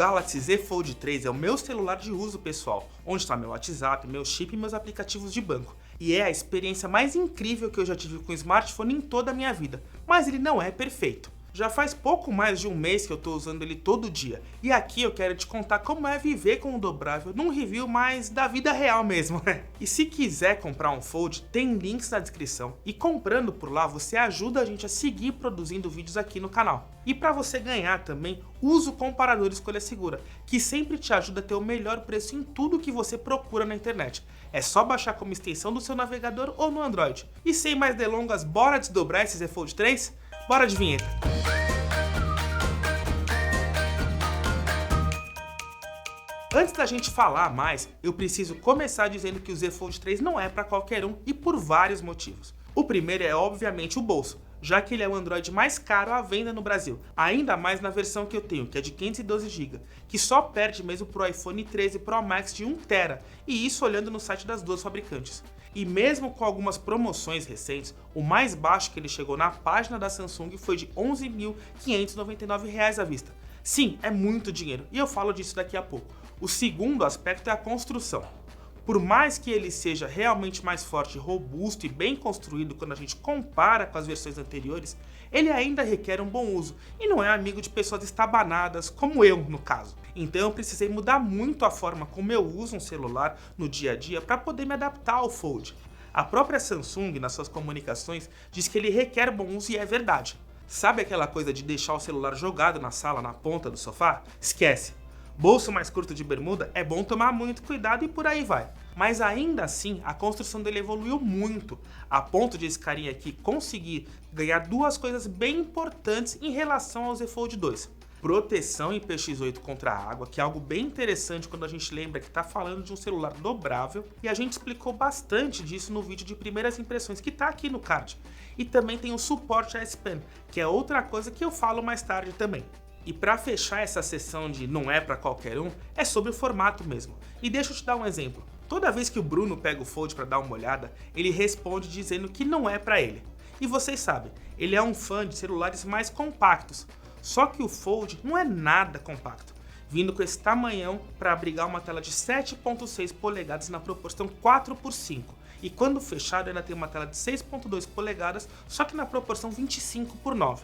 Galaxy Z Fold 3 é o meu celular de uso pessoal, onde está meu WhatsApp, meu chip e meus aplicativos de banco. E é a experiência mais incrível que eu já tive com o smartphone em toda a minha vida, mas ele não é perfeito. Já faz pouco mais de um mês que eu estou usando ele todo dia, e aqui eu quero te contar como é viver com o dobrável num review mais da vida real mesmo. E se quiser comprar um Fold, tem links na descrição, e comprando por lá você ajuda a gente a seguir produzindo vídeos aqui no canal. E para você ganhar também, usa o comparador Escolha Segura, que sempre te ajuda a ter o melhor preço em tudo que você procura na internet. É só baixar como extensão do seu navegador ou no Android. E sem mais delongas, bora desdobrar esse Z Fold 3? Bora de vinheta! Antes da gente falar mais, eu preciso começar dizendo que o Z Fold 3 não é para qualquer um e por vários motivos. O primeiro é obviamente o bolso, já que ele é o Android mais caro à venda no Brasil, ainda mais na versão que eu tenho, que é de 512 GB, que só perde mesmo pro iPhone 13 Pro Max de 1TB, e isso olhando no site das duas fabricantes. E mesmo com algumas promoções recentes, o mais baixo que ele chegou na página da Samsung foi de R$ 11.599 à vista. Sim, é muito dinheiro, e eu falo disso daqui a pouco. O segundo aspecto é a construção. Por mais que ele seja realmente mais forte, robusto e bem construído quando a gente compara com as versões anteriores, ele ainda requer um bom uso e não é amigo de pessoas estabanadas, como eu no caso. Então eu precisei mudar muito a forma como eu uso um celular no dia a dia para poder me adaptar ao Fold. A própria Samsung, nas suas comunicações, diz que ele requer bom uso e é verdade. Sabe aquela coisa de deixar o celular jogado na sala, na ponta do sofá? Esquece! Bolso mais curto de bermuda, é bom tomar muito cuidado e por aí vai. Mas ainda assim, a construção dele evoluiu muito, a ponto de esse carinha aqui conseguir ganhar duas coisas bem importantes em relação ao Z Fold 2. Proteção IPX8 contra a água, que é algo bem interessante quando a gente lembra que está falando de um celular dobrável, e a gente explicou bastante disso no vídeo de primeiras impressões que está aqui no card. E também tem o suporte a S Pen, que é outra coisa que eu falo mais tarde também. E para fechar essa sessão de não é para qualquer um, é sobre o formato mesmo. E deixa eu te dar um exemplo. Toda vez que o Bruno pega o Fold para dar uma olhada, ele responde dizendo que não é para ele. E vocês sabem, ele é um fã de celulares mais compactos. Só que o Fold não é nada compacto, vindo com esse tamanhão para abrigar uma tela de 7.6 polegadas na proporção 4:5. E quando fechado ainda tem uma tela de 6.2 polegadas, só que na proporção 25:9.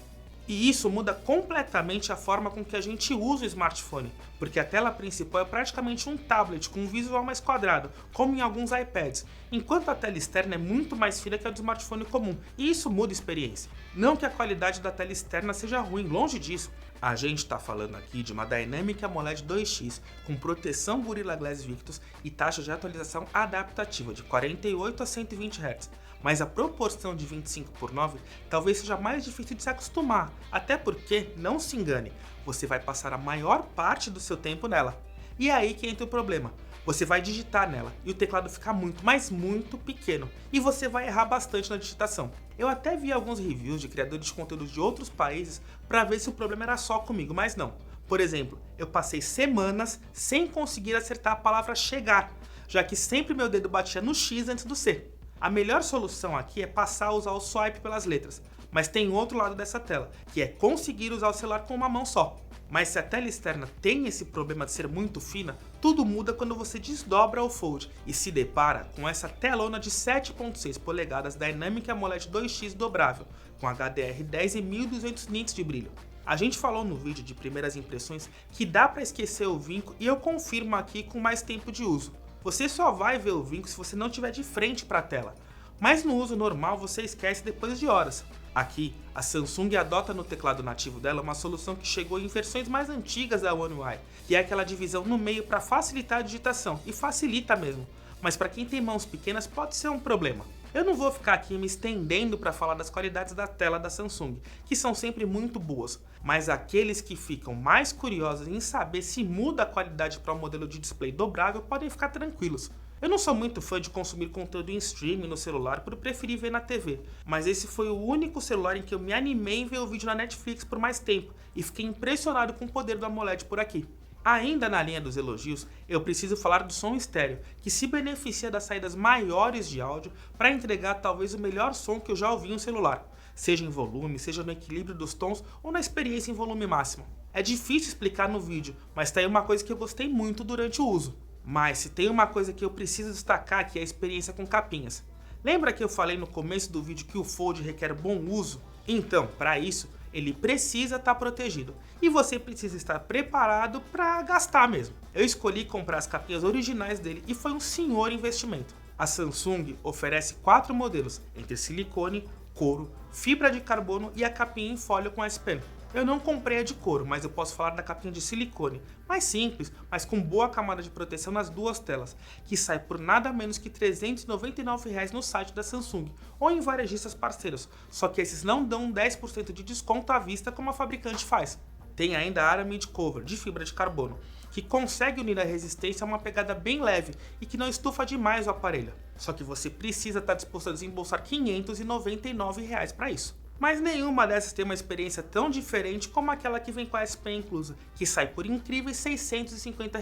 E isso muda completamente a forma com que a gente usa o smartphone, porque a tela principal é praticamente um tablet com um visual mais quadrado, como em alguns iPads, enquanto a tela externa é muito mais fina que a do smartphone comum, e isso muda a experiência. Não que a qualidade da tela externa seja ruim, longe disso. A gente está falando aqui de uma Dynamic AMOLED 2X com proteção Gorilla Glass Victus e taxa de atualização adaptativa de 48 a 120 Hz, mas a proporção de 25:9 talvez seja mais difícil de se acostumar, até porque, não se engane, você vai passar a maior parte do seu tempo nela. E é aí que entra o problema. Você vai digitar nela e o teclado fica muito, mas muito pequeno, e você vai errar bastante na digitação. Eu até vi alguns reviews de criadores de conteúdo de outros países para ver se o problema era só comigo, mas não. Por exemplo, eu passei semanas sem conseguir acertar a palavra chegar, já que sempre meu dedo batia no X antes do C. A melhor solução aqui é passar a usar o swipe pelas letras, mas tem outro lado dessa tela, que é conseguir usar o celular com uma mão só. Mas se a tela externa tem esse problema de ser muito fina, tudo muda quando você desdobra o Fold e se depara com essa telona de 7.6 polegadas Dynamic AMOLED 2X dobrável, com HDR10 e 1200 nits de brilho. A gente falou no vídeo de primeiras impressões que dá para esquecer o vinco e eu confirmo aqui com mais tempo de uso. Você só vai ver o vinco se você não estiver de frente para a tela, mas no uso normal você esquece depois de horas. Aqui, a Samsung adota no teclado nativo dela uma solução que chegou em versões mais antigas da One UI, que é aquela divisão no meio para facilitar a digitação, e facilita mesmo, mas para quem tem mãos pequenas pode ser um problema. Eu não vou ficar aqui me estendendo para falar das qualidades da tela da Samsung, que são sempre muito boas, mas aqueles que ficam mais curiosos em saber se muda a qualidade para o modelo de display dobrável podem ficar tranquilos. Eu não sou muito fã de consumir conteúdo em streaming no celular por preferir ver na TV, mas esse foi o único celular em que eu me animei em ver o vídeo na Netflix por mais tempo e fiquei impressionado com o poder do AMOLED por aqui. Ainda na linha dos elogios, eu preciso falar do som estéreo, que se beneficia das saídas maiores de áudio para entregar talvez o melhor som que eu já ouvi em um celular, seja em volume, seja no equilíbrio dos tons ou na experiência em volume máximo. É difícil explicar no vídeo, mas tá aí uma coisa que eu gostei muito durante o uso. Mas se tem uma coisa que eu preciso destacar aqui é a experiência com capinhas. Lembra que eu falei no começo do vídeo que o Fold requer bom uso? Então, para isso, ele precisa estar protegido. E você precisa estar preparado para gastar mesmo. Eu escolhi comprar as capinhas originais dele e foi um senhor investimento. A Samsung oferece 4 modelos, entre silicone, couro, fibra de carbono e a capinha em folha com S Pen. Eu não comprei a de couro, mas eu posso falar da capinha de silicone, mais simples, mas com boa camada de proteção nas duas telas, que sai por nada menos que R$ 399 no site da Samsung, ou em varejistas parceiros, só que esses não dão 10% de desconto à vista como a fabricante faz. Tem ainda a Aramid Cover, de fibra de carbono, que consegue unir a resistência a uma pegada bem leve e que não estufa demais o aparelho. Só que você precisa estar disposto a desembolsar R$ 599 para isso. Mas nenhuma dessas tem uma experiência tão diferente como aquela que vem com a S Pen inclusa, que sai por incríveis R$ 650.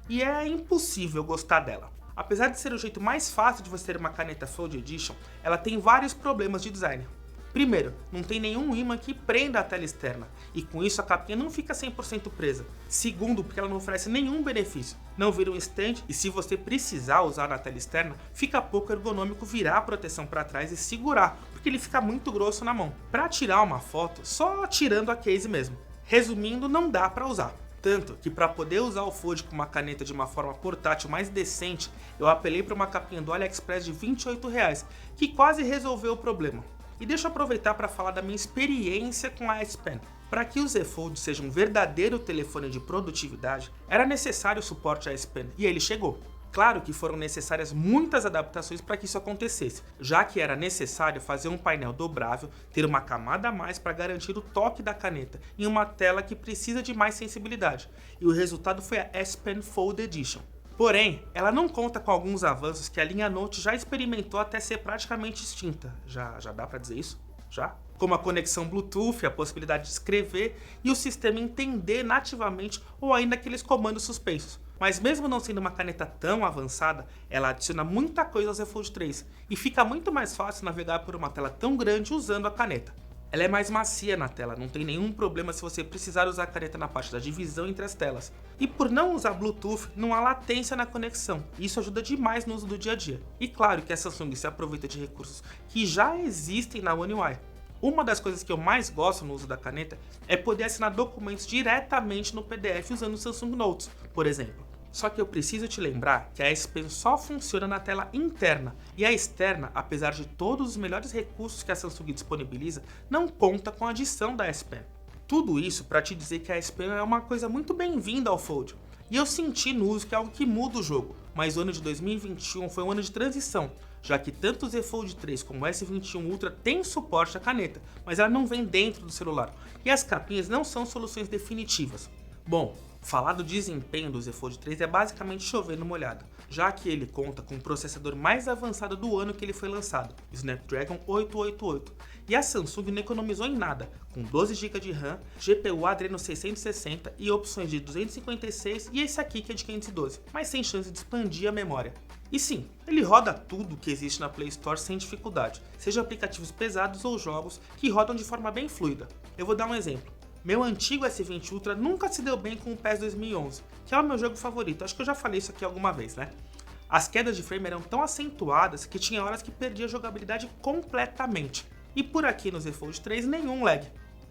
E é impossível gostar dela. Apesar de ser o jeito mais fácil de você ter uma caneta Fold Edition, ela tem vários problemas de design. Primeiro, não tem nenhum ímã que prenda a tela externa, e com isso a capinha não fica 100% presa. Segundo, porque ela não oferece nenhum benefício. Não vira um stand e se você precisar usar na tela externa, fica pouco ergonômico virar a proteção para trás e segurar, porque ele fica muito grosso na mão. Para tirar uma foto, só tirando a case mesmo. Resumindo, não dá para usar. Tanto que para poder usar o Fold com uma caneta de uma forma portátil mais decente, eu apelei para uma capinha do AliExpress de R$ 28, que quase resolveu o problema. E deixa eu aproveitar para falar da minha experiência com a S Pen. Para que o Z Fold seja um verdadeiro telefone de produtividade, era necessário o suporte à S Pen, e ele chegou. Claro que foram necessárias muitas adaptações para que isso acontecesse, já que era necessário fazer um painel dobrável, ter uma camada a mais para garantir o toque da caneta em uma tela que precisa de mais sensibilidade, e o resultado foi a S Pen Fold Edition. Porém, ela não conta com alguns avanços que a linha Note já experimentou até ser praticamente extinta. Já dá para dizer isso? Já? Como a conexão Bluetooth, a possibilidade de escrever e o sistema entender nativamente ou ainda aqueles comandos suspensos. Mas mesmo não sendo uma caneta tão avançada, ela adiciona muita coisa ao Z Fold 3 e fica muito mais fácil navegar por uma tela tão grande usando a caneta. Ela é mais macia na tela, não tem nenhum problema se você precisar usar a caneta na parte da divisão entre as telas. E por não usar Bluetooth, não há latência na conexão, e isso ajuda demais no uso do dia a dia. E claro que a Samsung se aproveita de recursos que já existem na One UI. Uma das coisas que eu mais gosto no uso da caneta é poder assinar documentos diretamente no PDF usando o Samsung Notes, por exemplo. Só que eu preciso te lembrar que a S Pen só funciona na tela interna, e a externa, apesar de todos os melhores recursos que a Samsung disponibiliza, não conta com a adição da S Pen. Tudo isso para te dizer que a S Pen é uma coisa muito bem-vinda ao Fold, e eu senti no uso que é algo que muda o jogo, mas o ano de 2021 foi um ano de transição, já que tanto o Z Fold 3 como o S21 Ultra têm suporte à caneta, mas ela não vem dentro do celular, e as capinhas não são soluções definitivas. Bom, falar do desempenho do Z Fold 3 é basicamente chover no molhado, já que ele conta com o processador mais avançado do ano que ele foi lançado, o Snapdragon 888, e a Samsung não economizou em nada, com 12 GB de RAM, GPU Adreno 660 e opções de 256 e esse aqui que é de 512, mas sem chance de expandir a memória. E sim, ele roda tudo que existe na Play Store sem dificuldade, seja aplicativos pesados ou jogos que rodam de forma bem fluida. Eu vou dar um exemplo. Meu antigo S20 Ultra nunca se deu bem com o PES 2011, que é o meu jogo favorito, acho que eu já falei isso aqui alguma vez, né? As quedas de frame eram tão acentuadas que tinha horas que perdia a jogabilidade completamente. E por aqui no Z Fold 3 nenhum lag.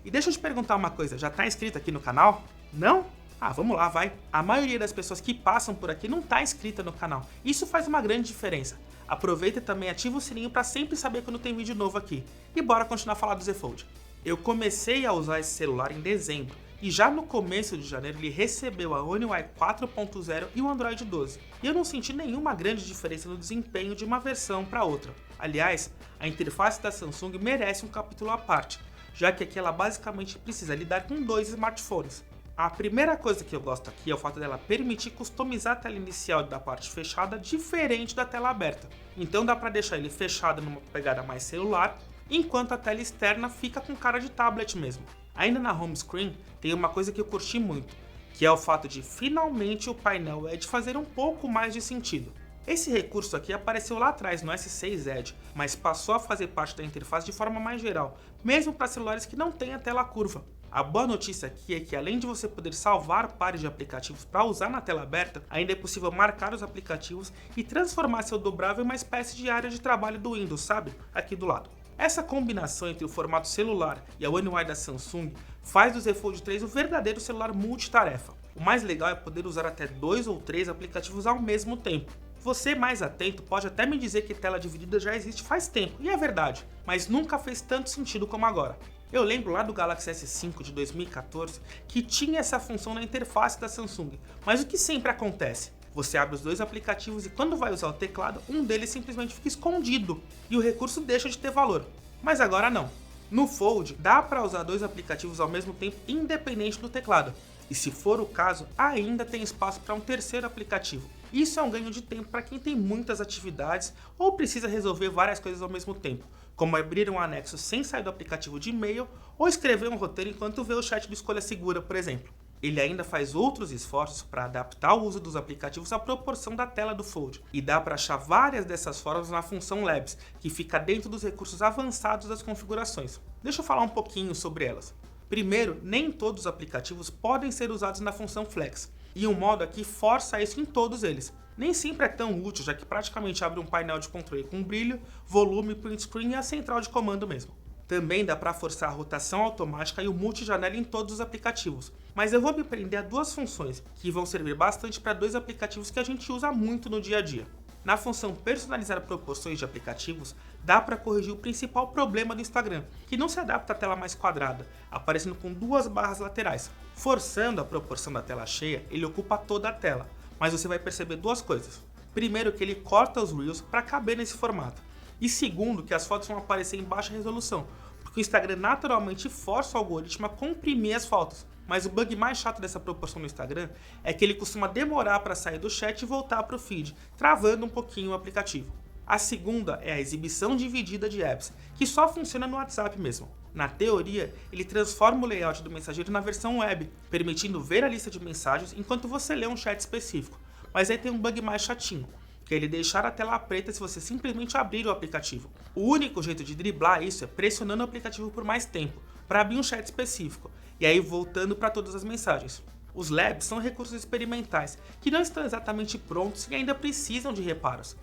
E deixa eu te perguntar uma coisa, já tá inscrito aqui no canal? Não? Ah, vamos lá, vai. A maioria das pessoas que passam por aqui não tá inscrita no canal, isso faz uma grande diferença. Aproveita e também ativa o sininho para sempre saber quando tem vídeo novo aqui. E bora continuar a falar do Z Fold. Eu comecei a usar esse celular em dezembro, e já no começo de janeiro ele recebeu a One UI 4.0 e o Android 12, e eu não senti nenhuma grande diferença no desempenho de uma versão para outra. Aliás, a interface da Samsung merece um capítulo à parte, já que aqui ela basicamente precisa lidar com 2 smartphones. A primeira coisa que eu gosto aqui é o fato dela permitir customizar a tela inicial da parte fechada diferente da tela aberta. Então dá para deixar ele fechado numa pegada mais celular, enquanto a tela externa fica com cara de tablet mesmo. Ainda na home screen tem uma coisa que eu curti muito, que é o fato de finalmente o painel Edge fazer um pouco mais de sentido. Esse recurso aqui apareceu lá atrás no S6 Edge, mas passou a fazer parte da interface de forma mais geral, mesmo para celulares que não têm a tela curva. A boa notícia aqui é que além de você poder salvar pares de aplicativos para usar na tela aberta, ainda é possível marcar os aplicativos e transformar seu dobrável em uma espécie de área de trabalho do Windows, sabe? Aqui do lado. Essa combinação entre o formato celular e a One UI da Samsung faz do Z Fold 3 um verdadeiro celular multitarefa. O mais legal é poder usar até 2 ou 3 aplicativos ao mesmo tempo. Você mais atento pode até me dizer que tela dividida já existe faz tempo, e é verdade, mas nunca fez tanto sentido como agora. Eu lembro lá do Galaxy S5 de 2014 que tinha essa função na interface da Samsung, mas o que sempre acontece? Você abre os dois aplicativos e quando vai usar o teclado, um deles simplesmente fica escondido e o recurso deixa de ter valor. Mas agora não. No Fold, dá para usar dois aplicativos ao mesmo tempo independente do teclado. E se for o caso, ainda tem espaço para um terceiro aplicativo. Isso é um ganho de tempo para quem tem muitas atividades ou precisa resolver várias coisas ao mesmo tempo, como abrir um anexo sem sair do aplicativo de e-mail ou escrever um roteiro enquanto vê o chat do Escolha Segura, por exemplo. Ele ainda faz outros esforços para adaptar o uso dos aplicativos à proporção da tela do Fold, e dá para achar várias dessas formas na função Labs, que fica dentro dos recursos avançados das configurações. Deixa eu falar um pouquinho sobre elas. Primeiro, nem todos os aplicativos podem ser usados na função Flex, e o modo aqui força isso em todos eles. Nem sempre é tão útil, já que praticamente abre um painel de controle com brilho, volume, print screen e a central de comando mesmo. Também dá para forçar a rotação automática e o multijanela em todos os aplicativos, mas eu vou me prender a duas funções que vão servir bastante para dois aplicativos que a gente usa muito no dia a dia. Na função personalizar proporções de aplicativos, dá para corrigir o principal problema do Instagram, que não se adapta à tela mais quadrada, aparecendo com duas barras laterais. Forçando a proporção da tela cheia, ele ocupa toda a tela, mas você vai perceber duas coisas. Primeiro, que ele corta os Reels para caber nesse formato. E segundo, que as fotos vão aparecer em baixa resolução, porque o Instagram naturalmente força o algoritmo a comprimir as fotos. Mas o bug mais chato dessa proporção no Instagram é que ele costuma demorar para sair do chat e voltar para o feed, travando um pouquinho o aplicativo. A segunda é a exibição dividida de apps, que só funciona no WhatsApp mesmo. Na teoria, ele transforma o layout do mensageiro na versão web, permitindo ver a lista de mensagens enquanto você lê um chat específico. Mas aí tem um bug mais chatinho, que é ele deixar a tela preta se você simplesmente abrir o aplicativo. O único jeito de driblar isso é pressionando o aplicativo por mais tempo, para abrir um chat específico, e aí voltando para todas as mensagens. Os Labs são recursos experimentais, que não estão exatamente prontos e ainda precisam de reparos.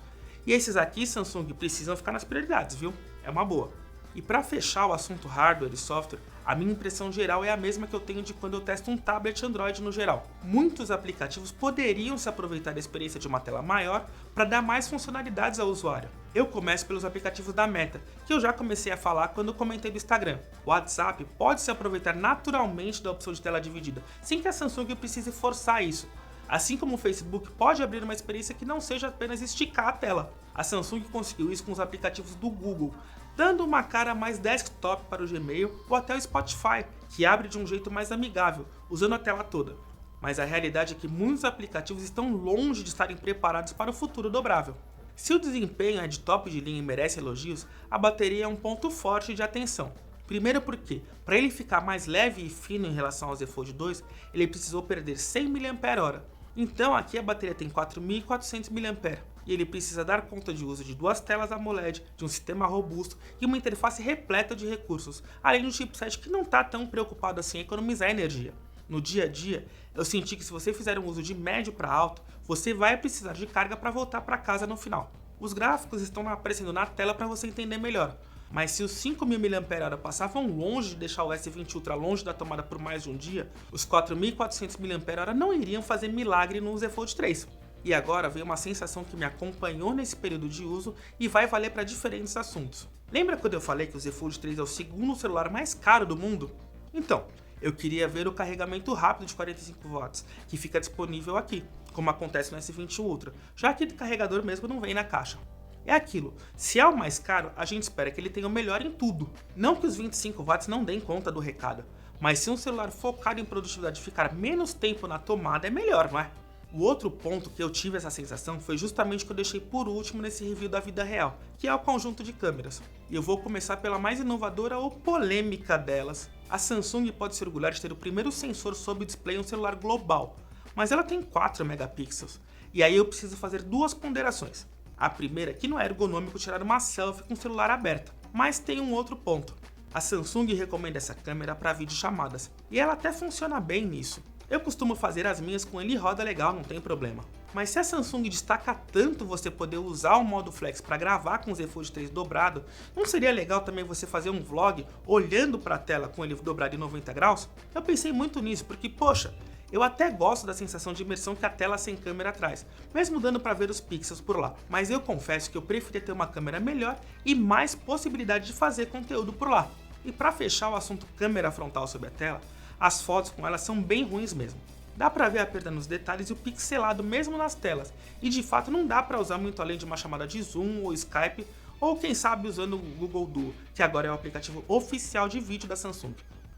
E esses aqui, Samsung, precisam ficar nas prioridades, viu? É uma boa. E para fechar o assunto hardware e software, a minha impressão geral é a mesma que eu tenho de quando eu testo um tablet Android no geral. Muitos aplicativos poderiam se aproveitar da experiência de uma tela maior para dar mais funcionalidades ao usuário. Eu começo pelos aplicativos da Meta, que eu já comecei a falar quando eu comentei do Instagram. O WhatsApp pode se aproveitar naturalmente da opção de tela dividida, sem que a Samsung precise forçar isso. Assim como o Facebook pode abrir uma experiência que não seja apenas esticar a tela. A Samsung conseguiu isso com os aplicativos do Google, dando uma cara mais desktop para o Gmail ou até o Spotify, que abre de um jeito mais amigável, usando a tela toda. Mas a realidade é que muitos aplicativos estão longe de estarem preparados para o futuro dobrável. Se o desempenho é de top de linha e merece elogios, a bateria é um ponto forte de atenção. Primeiro porque, para ele ficar mais leve e fino em relação ao Z Fold 2, ele precisou perder 100 mAh. Então aqui a bateria tem 4.400 mAh e ele precisa dar conta de uso de duas telas AMOLED, de um sistema robusto e uma interface repleta de recursos, além do chipset que não está tão preocupado assim em economizar energia. No dia a dia, eu senti que se você fizer um uso de médio para alto, você vai precisar de carga para voltar para casa no final. Os gráficos estão aparecendo na tela para você entender melhor, mas se os 5.000 mAh passavam longe de deixar o S20 Ultra longe da tomada por mais de um dia, os 4.400 mAh não iriam fazer milagre no Z Fold 3. E agora veio uma sensação que me acompanhou nesse período de uso e vai valer para diferentes assuntos. Lembra quando eu falei que o Z Fold 3 é o segundo celular mais caro do mundo? Então, eu queria ver o carregamento rápido de 45 watts, que fica disponível aqui, como acontece no S20 Ultra, já que o carregador mesmo não vem na caixa. É aquilo, se é o mais caro, a gente espera que ele tenha o melhor em tudo. Não que os 25 watts não deem conta do recado, mas se um celular focado em produtividade ficar menos tempo na tomada é melhor, não é? O outro ponto que eu tive essa sensação foi justamente o que eu deixei por último nesse review da vida real, que é o conjunto de câmeras. E eu vou começar pela mais inovadora ou polêmica delas. A Samsung pode se orgulhar de ter o primeiro sensor sob display em um celular global, mas ela tem 4 megapixels. E aí eu preciso fazer duas ponderações. A primeira é que não é ergonômico tirar uma selfie com o celular aberto, mas tem um outro ponto. A Samsung recomenda essa câmera para videochamadas, e ela até funciona bem nisso. Eu costumo fazer as minhas com ele e roda legal, não tem problema. Mas se a Samsung destaca tanto você poder usar o modo flex para gravar com o Z Fold 3 dobrado, não seria legal também você fazer um vlog olhando para a tela com ele dobrado em 90 graus? Eu pensei muito nisso, porque poxa, eu até gosto da sensação de imersão que a tela sem câmera traz, mesmo dando para ver os pixels por lá. Mas eu confesso que eu preferia ter uma câmera melhor e mais possibilidade de fazer conteúdo por lá. E para fechar o assunto câmera frontal sobre a tela, as fotos com ela são bem ruins mesmo. Dá pra ver a perda nos detalhes e o pixelado mesmo nas telas, e de fato não dá pra usar muito além de uma chamada de Zoom ou Skype, ou quem sabe usando o Google Duo, que agora é o aplicativo oficial de vídeo da Samsung.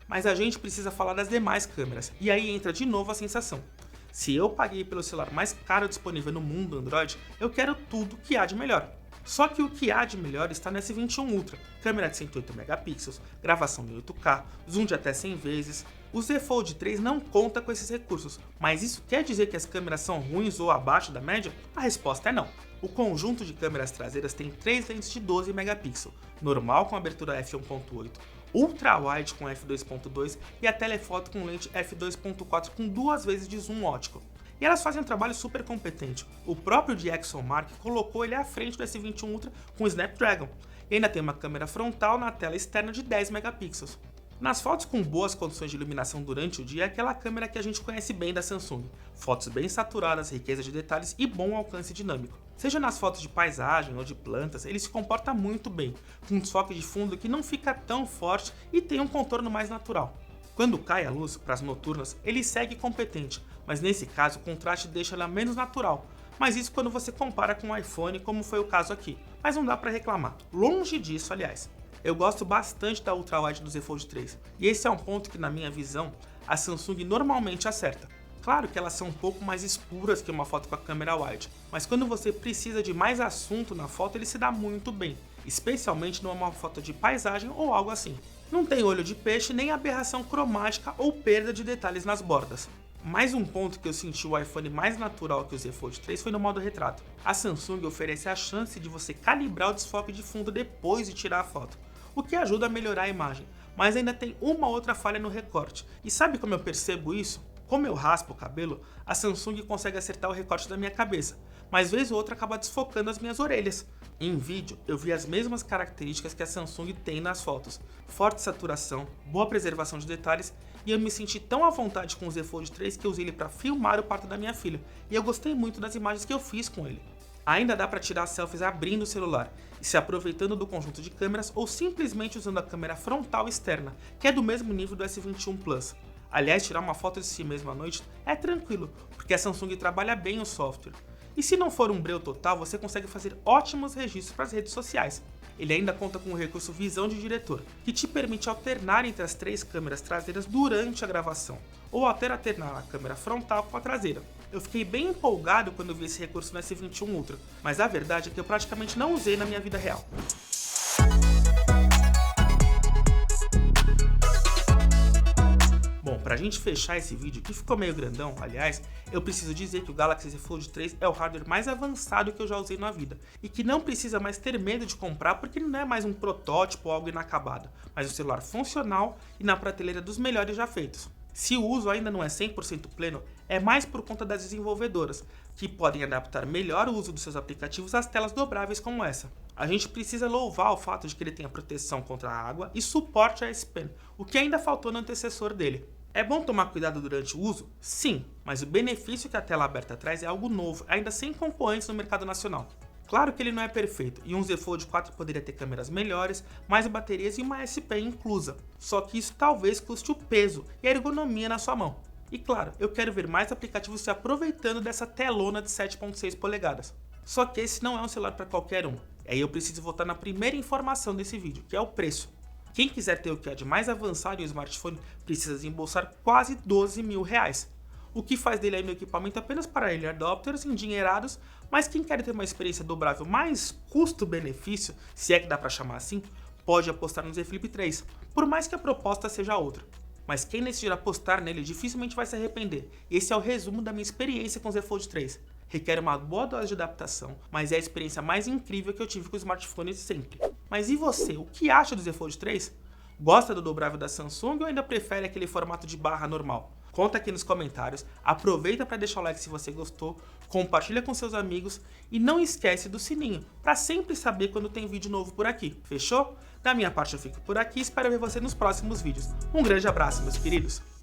Mas a gente precisa falar das demais câmeras, e aí entra de novo a sensação. Se eu paguei pelo celular mais caro disponível no mundo Android, eu quero tudo que há de melhor. Só que o que há de melhor está no S21 Ultra, câmera de 108 megapixels, gravação em 8K, zoom de até 100 vezes. O Z Fold 3 não conta com esses recursos, mas isso quer dizer que as câmeras são ruins ou abaixo da média? A resposta é não. O conjunto de câmeras traseiras tem 3 lentes de 12 megapixels, normal com abertura f1.8, ultra wide com f2.2 e a telefoto com lente f2.4 com 2 vezes de zoom óptico. E elas fazem um trabalho super competente. O próprio DxOMark colocou ele à frente do S21 Ultra com o Snapdragon, e ainda tem uma câmera frontal na tela externa de 10 megapixels. Nas fotos com boas condições de iluminação durante o dia é aquela câmera que a gente conhece bem da Samsung. Fotos bem saturadas, riqueza de detalhes e bom alcance dinâmico. Seja nas fotos de paisagem ou de plantas, ele se comporta muito bem, com um desfoque de fundo que não fica tão forte e tem um contorno mais natural. Quando cai a luz para as noturnas, ele segue competente, mas nesse caso o contraste deixa ela menos natural. Mas isso quando você compara com o iPhone, como foi o caso aqui. Mas não dá para reclamar. Longe disso, aliás. Eu gosto bastante da Ultra Wide do Z Fold 3, e esse é um ponto que, na minha visão, a Samsung normalmente acerta. Claro que elas são um pouco mais escuras que uma foto com a câmera wide, mas quando você precisa de mais assunto na foto, ele se dá muito bem, especialmente numa foto de paisagem ou algo assim. Não tem olho de peixe nem aberração cromática ou perda de detalhes nas bordas. Mais um ponto que eu senti o iPhone mais natural que o Z Fold 3 foi no modo retrato. A Samsung oferece a chance de você calibrar o desfoque de fundo depois de tirar a foto, o que ajuda a melhorar a imagem, mas ainda tem uma outra falha no recorte. E sabe como eu percebo isso? Como eu raspo o cabelo, a Samsung consegue acertar o recorte da minha cabeça, mas vez ou outra acaba desfocando as minhas orelhas. Em vídeo, eu vi as mesmas características que a Samsung tem nas fotos: forte saturação, boa preservação de detalhes, e eu me senti tão à vontade com o Z Fold 3 que eu usei ele para filmar o parto da minha filha, e eu gostei muito das imagens que eu fiz com ele. Ainda dá para tirar selfies abrindo o celular e se aproveitando do conjunto de câmeras ou simplesmente usando a câmera frontal externa, que é do mesmo nível do S21 Plus. Aliás, tirar uma foto de si mesmo à noite é tranquilo, porque a Samsung trabalha bem o software. E se não for um breu total, você consegue fazer ótimos registros para as redes sociais. Ele ainda conta com o recurso Visão de Diretor, que te permite alternar entre as 3 câmeras traseiras durante a gravação, ou até alternar a câmera frontal com a traseira. Eu fiquei bem empolgado quando vi esse recurso no S21 Ultra, mas a verdade é que eu praticamente não usei na minha vida real. Bom, pra gente fechar esse vídeo, que ficou meio grandão, aliás, eu preciso dizer que o Galaxy Z Fold 3 é o hardware mais avançado que eu já usei na vida, e que não precisa mais ter medo de comprar porque ele não é mais um protótipo ou algo inacabado, mas um celular funcional e na prateleira dos melhores já feitos. Se o uso ainda não é 100% pleno, é mais por conta das desenvolvedoras, que podem adaptar melhor o uso dos seus aplicativos às telas dobráveis como essa. A gente precisa louvar o fato de que ele tenha proteção contra a água e suporte a S Pen, o que ainda faltou no antecessor dele. É bom tomar cuidado durante o uso? Sim, mas o benefício que a tela aberta traz é algo novo, ainda sem concorrentes no mercado nacional. Claro que ele não é perfeito, e um Z Fold 4 poderia ter câmeras melhores, mais baterias e uma S Pen inclusa. Só que isso talvez custe o peso e a ergonomia na sua mão. E claro, eu quero ver mais aplicativos se aproveitando dessa telona de 7.6 polegadas. Só que esse não é um celular para qualquer um. E aí eu preciso voltar na primeira informação desse vídeo, que é o preço. Quem quiser ter o que há de mais avançado em um smartphone precisa desembolsar quase 12 mil reais. O que faz dele aí um equipamento apenas para early adopters endinheirados, mas quem quer ter uma experiência dobrável mais custo-benefício, se é que dá para chamar assim, pode apostar no Z Flip 3, por mais que a proposta seja outra. Mas quem decidir apostar nele dificilmente vai se arrepender. Esse é o resumo da minha experiência com o Z Fold 3. Requer uma boa dose de adaptação, mas é a experiência mais incrível que eu tive com os smartphones sempre. Mas e você, o que acha do Z Fold 3? Gosta do dobrável da Samsung ou ainda prefere aquele formato de barra normal? Conta aqui nos comentários, aproveita para deixar o like se você gostou, compartilha com seus amigos e não esquece do sininho, para sempre saber quando tem vídeo novo por aqui, fechou? Da minha parte eu fico por aqui, espero ver você nos próximos vídeos. Um grande abraço, meus queridos!